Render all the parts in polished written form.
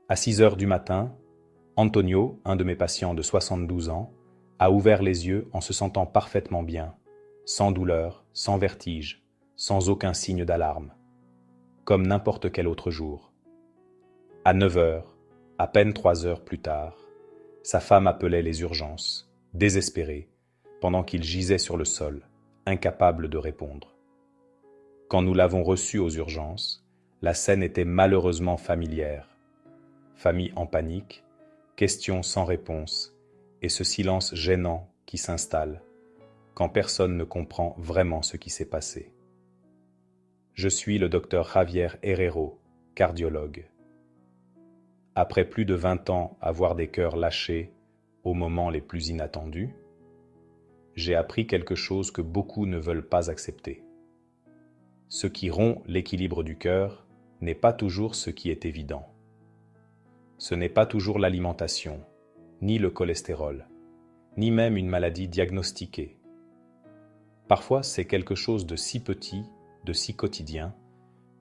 À 6 heures du matin, Antonio, un de mes patients de 72 ans, a ouvert les yeux en se sentant parfaitement bien, sans douleur, sans vertige, sans aucun signe d'alarme, comme n'importe quel autre jour. À 9 heures, à peine 3 heures plus tard, sa femme appelait les urgences, désespérée, pendant qu'il gisait sur le sol, incapable de répondre. Quand nous l'avons reçu aux urgences, la scène était malheureusement familière. Famille en panique, questions sans réponse, et ce silence gênant qui s'installe quand personne ne comprend vraiment ce qui s'est passé. Je suis le docteur Javier Herrero, cardiologue. Après plus de 20 ans à voir des cœurs lâchés aux moments les plus inattendus, j'ai appris quelque chose que beaucoup ne veulent pas accepter. Ce qui rompt l'équilibre du cœur n'est pas toujours ce qui est évident. Ce n'est pas toujours l'alimentation, ni le cholestérol, ni même une maladie diagnostiquée. Parfois, c'est quelque chose de si petit, de si quotidien,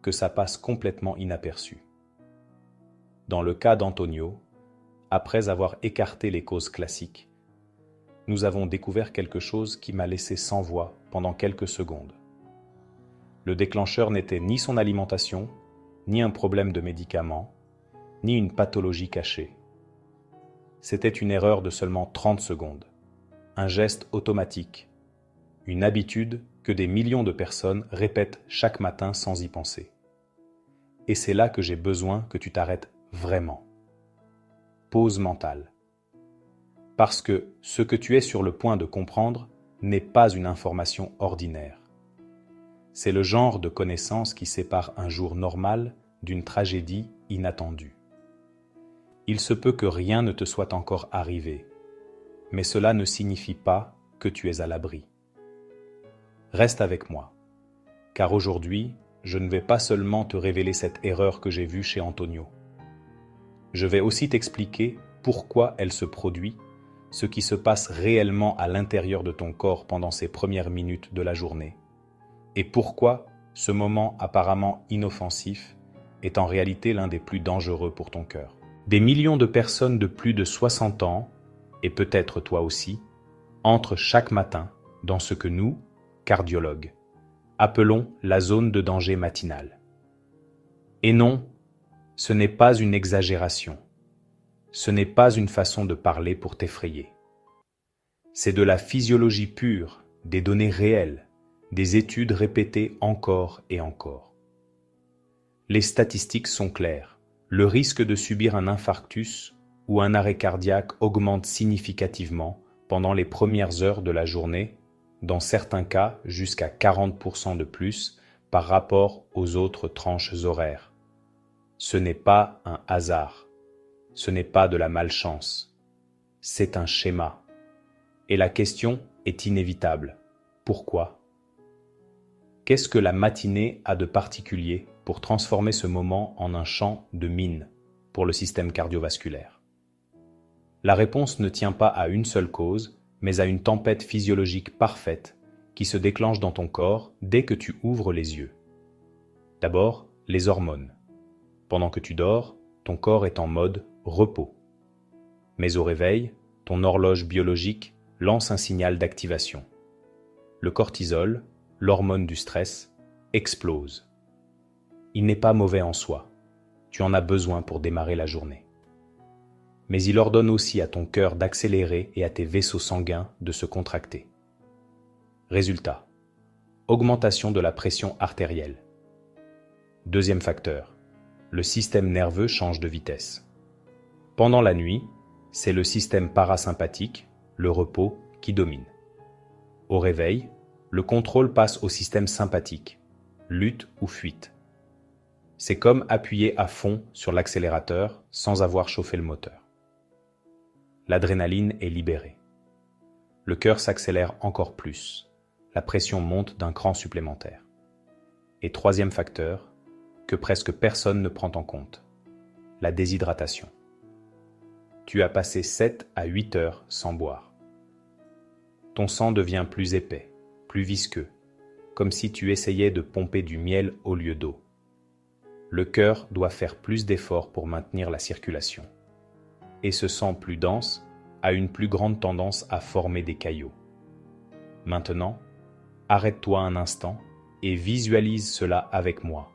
que ça passe complètement inaperçu. Dans le cas d'Antonio, après avoir écarté les causes classiques, nous avons découvert quelque chose qui m'a laissé sans voix pendant quelques secondes. Le déclencheur n'était ni son alimentation, ni un problème de médicaments, ni une pathologie cachée. C'était une erreur de seulement 30 secondes, un geste automatique, une habitude que des millions de personnes répètent chaque matin sans y penser. Et c'est là que j'ai besoin que tu t'arrêtes vraiment. Pause mentale. Parce que ce que tu es sur le point de comprendre n'est pas une information ordinaire. C'est le genre de connaissance qui sépare un jour normal d'une tragédie inattendue. Il se peut que rien ne te soit encore arrivé, mais cela ne signifie pas que tu es à l'abri. Reste avec moi, car aujourd'hui, je ne vais pas seulement te révéler cette erreur que j'ai vue chez Antonio. Je vais aussi t'expliquer pourquoi elle se produit, ce qui se passe réellement à l'intérieur de ton corps pendant ces premières minutes de la journée, et pourquoi ce moment apparemment inoffensif est en réalité l'un des plus dangereux pour ton cœur. Des millions de personnes de plus de 60 ans, et peut-être toi aussi, entrent chaque matin dans ce que nous, cardiologues, appelons la zone de danger matinale. Et non, ce n'est pas une exagération. Ce n'est pas une façon de parler pour t'effrayer. C'est de la physiologie pure, des données réelles, des études répétées encore et encore. Les statistiques sont claires. Le risque de subir un infarctus ou un arrêt cardiaque augmente significativement pendant les premières heures de la journée, dans certains cas jusqu'à 40% de plus par rapport aux autres tranches horaires. Ce n'est pas un hasard, ce n'est pas de la malchance, c'est un schéma. Et la question est inévitable. Pourquoi ? Qu'est-ce que la matinée a de particulier pour transformer ce moment en un champ de mine pour le système cardiovasculaire? La réponse ne tient pas à une seule cause, mais à une tempête physiologique parfaite qui se déclenche dans ton corps dès que tu ouvres les yeux. D'abord, les hormones. Pendant que tu dors, ton corps est en mode repos. Mais au réveil, ton horloge biologique lance un signal d'activation. Le cortisol, l'hormone du stress, explose. Il n'est pas mauvais en soi. Tu en as besoin pour démarrer la journée. Mais il ordonne aussi à ton cœur d'accélérer et à tes vaisseaux sanguins de se contracter. Résultat, augmentation de la pression artérielle. Deuxième facteur, le système nerveux change de vitesse. Pendant la nuit, c'est le système parasympathique, le repos, qui domine. Au réveil, le contrôle passe au système sympathique, lutte ou fuite. C'est comme appuyer à fond sur l'accélérateur sans avoir chauffé le moteur. L'adrénaline est libérée. Le cœur s'accélère encore plus. La pression monte d'un cran supplémentaire. Et troisième facteur, que presque personne ne prend en compte, la déshydratation. Tu as passé 7 à 8 heures sans boire. Ton sang devient plus épais, plus visqueux, comme si tu essayais de pomper du miel au lieu d'eau. le cœur doit faire plus d'efforts pour maintenir la circulation. Et ce sang plus dense a une plus grande tendance à former des caillots. Maintenant, arrête-toi un instant et visualise cela avec moi.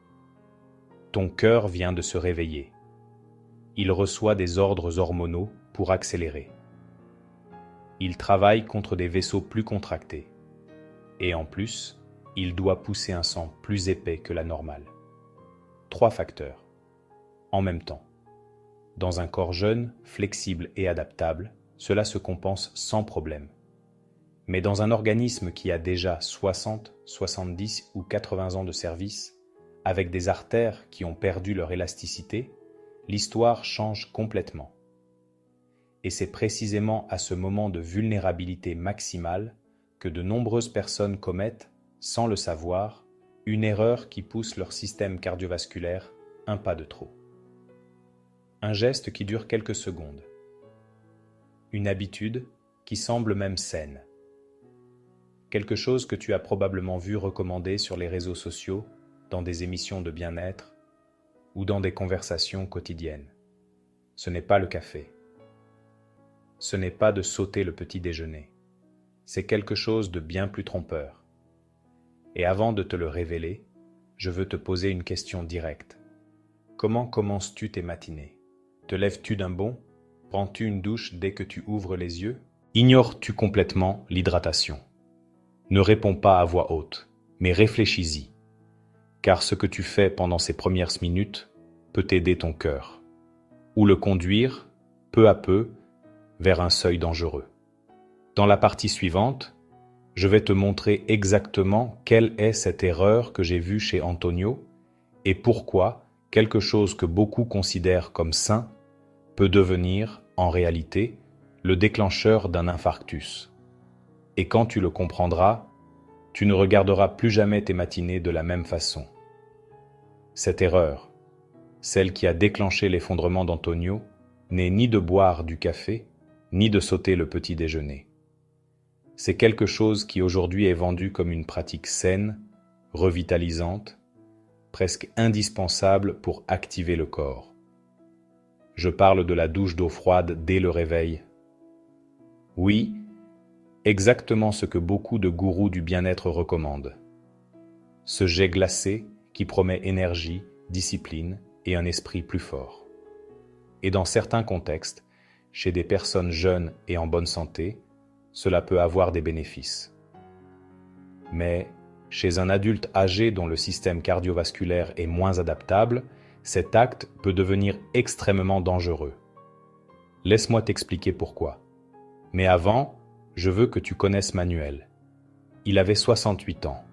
Ton cœur vient de se réveiller. Il reçoit des ordres hormonaux pour accélérer. Il travaille contre des vaisseaux plus contractés. Et en plus, il doit pousser un sang plus épais que la normale. 3 facteurs. En même temps. Dans un corps jeune, flexible et adaptable, cela se compense sans problème. Mais dans un organisme qui a déjà 60, 70 ou 80 ans de service, avec des artères qui ont perdu leur élasticité, l'histoire change complètement. Et c'est précisément à ce moment de vulnérabilité maximale que de nombreuses personnes commettent, sans le savoir, une erreur qui pousse leur système cardiovasculaire un pas de trop. Un geste qui dure quelques secondes. Une habitude qui semble même saine. Quelque chose que tu as probablement vu recommandé sur les réseaux sociaux, dans des émissions de bien-être ou dans des conversations quotidiennes. Ce n'est pas le café. Ce n'est pas de sauter le petit déjeuner. C'est quelque chose de bien plus trompeur. Et avant de te le révéler, je veux te poser une question directe. Comment commences-tu tes matinées? Te lèves-tu d'un bond? Prends-tu une douche dès que tu ouvres les yeux? Ignores-tu complètement l'hydratation? Ne réponds pas à voix haute, mais réfléchis-y. Car ce que tu fais pendant ces premières minutes peut aider ton cœur, ou le conduire, peu à peu, vers un seuil dangereux. Dans la partie suivante, je vais te montrer exactement quelle est cette erreur que j'ai vue chez Antonio et pourquoi quelque chose que beaucoup considèrent comme sain peut devenir, en réalité, le déclencheur d'un infarctus. Et quand tu le comprendras, tu ne regarderas plus jamais tes matinées de la même façon. Cette erreur, celle qui a déclenché l'effondrement d'Antonio, n'est ni de boire du café, ni de sauter le petit déjeuner. C'est quelque chose qui aujourd'hui est vendu comme une pratique saine, revitalisante, presque indispensable pour activer le corps. Je parle de la douche d'eau froide dès le réveil. Oui, exactement ce que beaucoup de gourous du bien-être recommandent. Ce jet glacé qui promet énergie, discipline et un esprit plus fort. Et dans certains contextes, chez des personnes jeunes et en bonne santé, cela peut avoir des bénéfices. Mais chez un adulte âgé dont le système cardiovasculaire est moins adaptable, cet acte peut devenir extrêmement dangereux. Laisse-moi t'expliquer pourquoi. Mais avant, je veux que tu connaisses Manuel. Il avait 68 ans.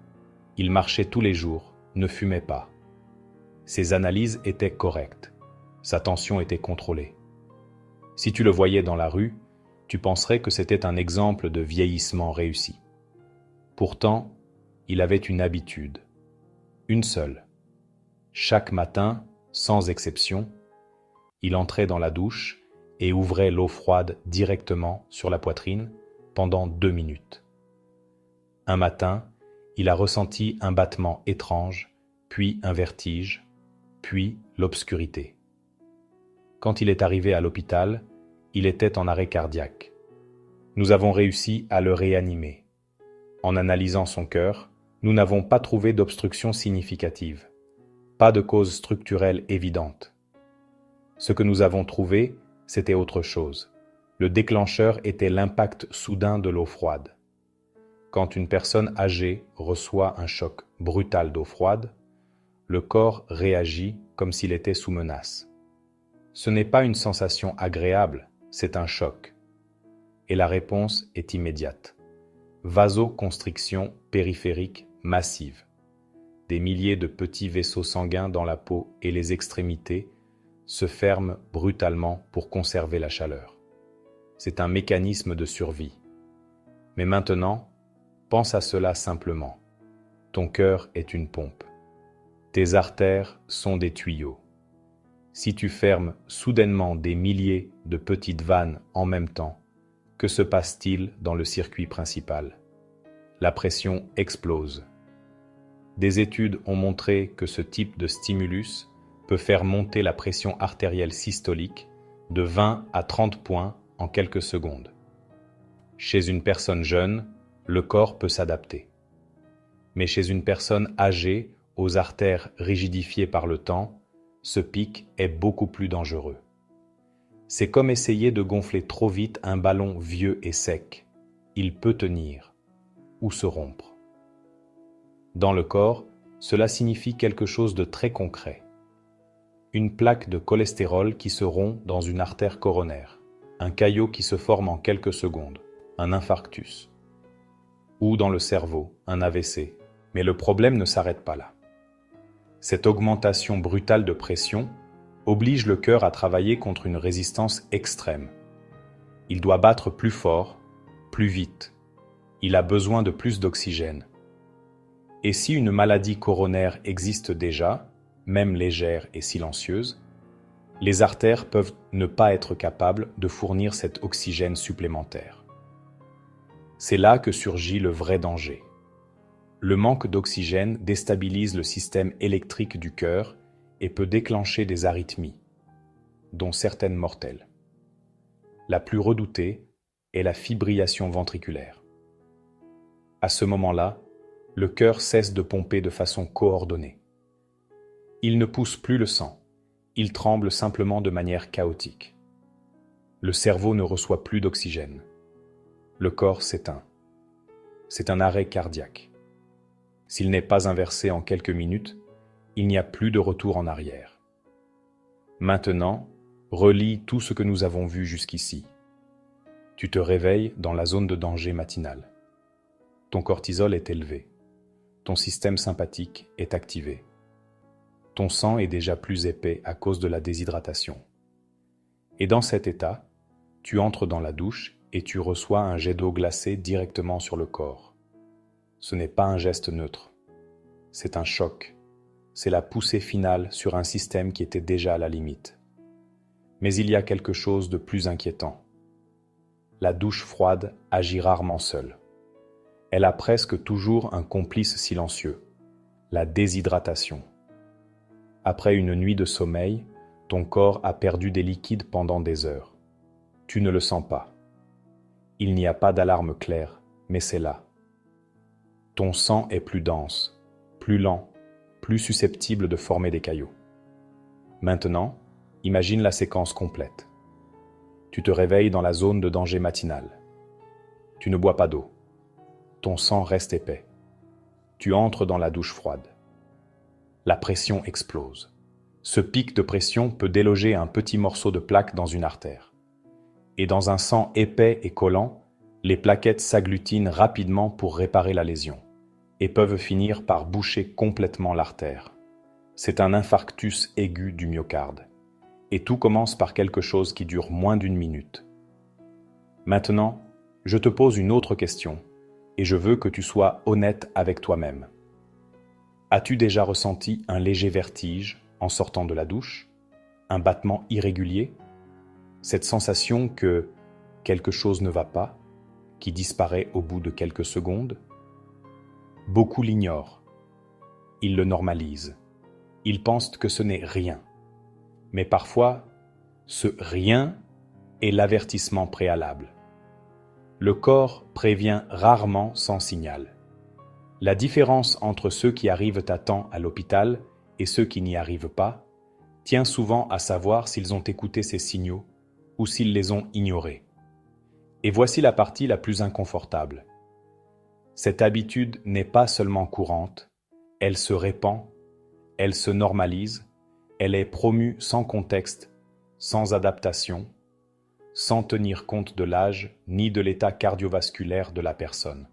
Il marchait tous les jours, ne fumait pas. Ses analyses étaient correctes. Sa tension était contrôlée. Si tu le voyais dans la rue, tu penserais que c'était un exemple de vieillissement réussi. Pourtant, il avait une habitude. Une seule. Chaque matin, sans exception, il entrait dans la douche et ouvrait l'eau froide directement sur la poitrine pendant 2 minutes. Un matin, il a ressenti un battement étrange, puis un vertige, puis l'obscurité. Quand il est arrivé à l'hôpital, il était en arrêt cardiaque. Nous avons réussi à le réanimer. En analysant son cœur, nous n'avons pas trouvé d'obstruction significative, pas de cause structurelle évidente. Ce que nous avons trouvé, c'était autre chose. Le déclencheur était l'impact soudain de l'eau froide. Quand une personne âgée reçoit un choc brutal d'eau froide, le corps réagit comme s'il était sous menace. Ce n'est pas une sensation agréable, c'est un choc. Et la réponse est immédiate. Vasoconstriction périphérique massive. Des milliers de petits vaisseaux sanguins dans la peau et les extrémités se ferment brutalement pour conserver la chaleur. C'est un mécanisme de survie. Mais maintenant, pense à cela simplement. Ton cœur est une pompe. Tes artères sont des tuyaux. Si tu fermes soudainement des milliers de petites vannes en même temps, que se passe-t-il dans le circuit principal? La pression explose. Des études ont montré que ce type de stimulus peut faire monter la pression artérielle systolique de 20 à 30 points en quelques secondes. Chez une personne jeune, le corps peut s'adapter. Mais chez une personne âgée, aux artères rigidifiées par le temps, ce pic est beaucoup plus dangereux. C'est comme essayer de gonfler trop vite un ballon vieux et sec. Il peut tenir ou se rompre. Dans le corps, cela signifie quelque chose de très concret. Une plaque de cholestérol qui se rompt dans une artère coronaire, un caillot qui se forme en quelques secondes, un infarctus, ou dans le cerveau, un AVC. Mais le problème ne s'arrête pas là. Cette augmentation brutale de pression oblige le cœur à travailler contre une résistance extrême. Il doit battre plus fort, plus vite. Il a besoin de plus d'oxygène. Et si une maladie coronaire existe déjà, même légère et silencieuse, les artères peuvent ne pas être capables de fournir cet oxygène supplémentaire. C'est là que surgit le vrai danger. Le manque d'oxygène déstabilise le système électrique du cœur et peut déclencher des arythmies, dont certaines mortelles. La plus redoutée est la fibrillation ventriculaire. À ce moment-là, le cœur cesse de pomper de façon coordonnée. Il ne pousse plus le sang, il tremble simplement de manière chaotique. Le cerveau ne reçoit plus d'oxygène. Le corps s'éteint. C'est un arrêt cardiaque. S'il n'est pas inversé en quelques minutes, il n'y a plus de retour en arrière. Maintenant, relis tout ce que nous avons vu jusqu'ici. Tu te réveilles dans la zone de danger matinale. Ton cortisol est élevé. Ton système sympathique est activé. Ton sang est déjà plus épais à cause de la déshydratation. Et dans cet état, tu entres dans la douche et tu reçois un jet d'eau glacée directement sur le corps. Ce n'est pas un geste neutre. C'est un choc. C'est la poussée finale sur un système qui était déjà à la limite. Mais il y a quelque chose de plus inquiétant. La douche froide agit rarement seule. Elle a presque toujours un complice silencieux, la déshydratation. Après une nuit de sommeil, ton corps a perdu des liquides pendant des heures. Tu ne le sens pas. Il n'y a pas d'alarme claire, mais c'est là. Ton sang est plus dense, plus lent, plus susceptible de former des caillots. Maintenant, imagine la séquence complète. Tu te réveilles dans la zone de danger matinale. Tu ne bois pas d'eau. Ton sang reste épais. Tu entres dans la douche froide. La pression explose. Ce pic de pression peut déloger un petit morceau de plaque dans une artère. Et dans un sang épais et collant, les plaquettes s'agglutinent rapidement pour réparer la lésion et peuvent finir par boucher complètement l'artère. C'est un infarctus aigu du myocarde. Et tout commence par quelque chose qui dure moins d'une minute. Maintenant, je te pose une autre question et je veux que tu sois honnête avec toi-même. As-tu déjà ressenti un léger vertige en sortant de la douche? Un battement irrégulier? Cette sensation que quelque chose ne va pas, qui disparaît au bout de quelques secondes? Beaucoup l'ignorent. Ils le normalisent. Ils pensent que ce n'est rien. Mais parfois, ce rien est l'avertissement préalable. Le corps prévient rarement sans signal. La différence entre ceux qui arrivent à temps à l'hôpital et ceux qui n'y arrivent pas tient souvent à savoir s'ils ont écouté ces signaux ou s'ils les ont ignorés. Et voici la partie la plus inconfortable. Cette habitude n'est pas seulement courante, elle se répand, elle se normalise, elle est promue sans contexte, sans adaptation, sans tenir compte de l'âge ni de l'état cardiovasculaire de la personne.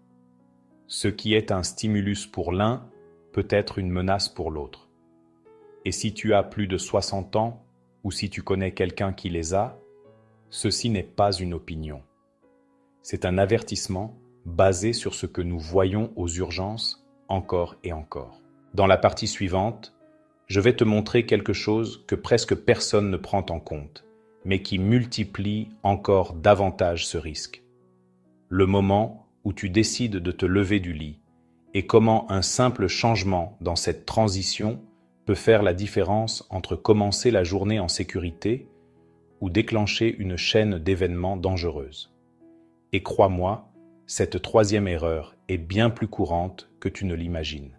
Ce qui est un stimulus pour l'un peut être une menace pour l'autre. Et si tu as plus de 60 ans, ou si tu connais quelqu'un qui les a, ceci n'est pas une opinion. C'est un avertissement basé sur ce que nous voyons aux urgences encore et encore. Dans la partie suivante, je vais te montrer quelque chose que presque personne ne prend en compte, mais qui multiplie encore davantage ce risque. Le moment où tu décides de te lever du lit et comment un simple changement dans cette transition peut faire la différence entre commencer la journée en sécurité ou déclencher une chaîne d'événements dangereuses. Et crois-moi, cette troisième erreur est bien plus courante que tu ne l'imagines.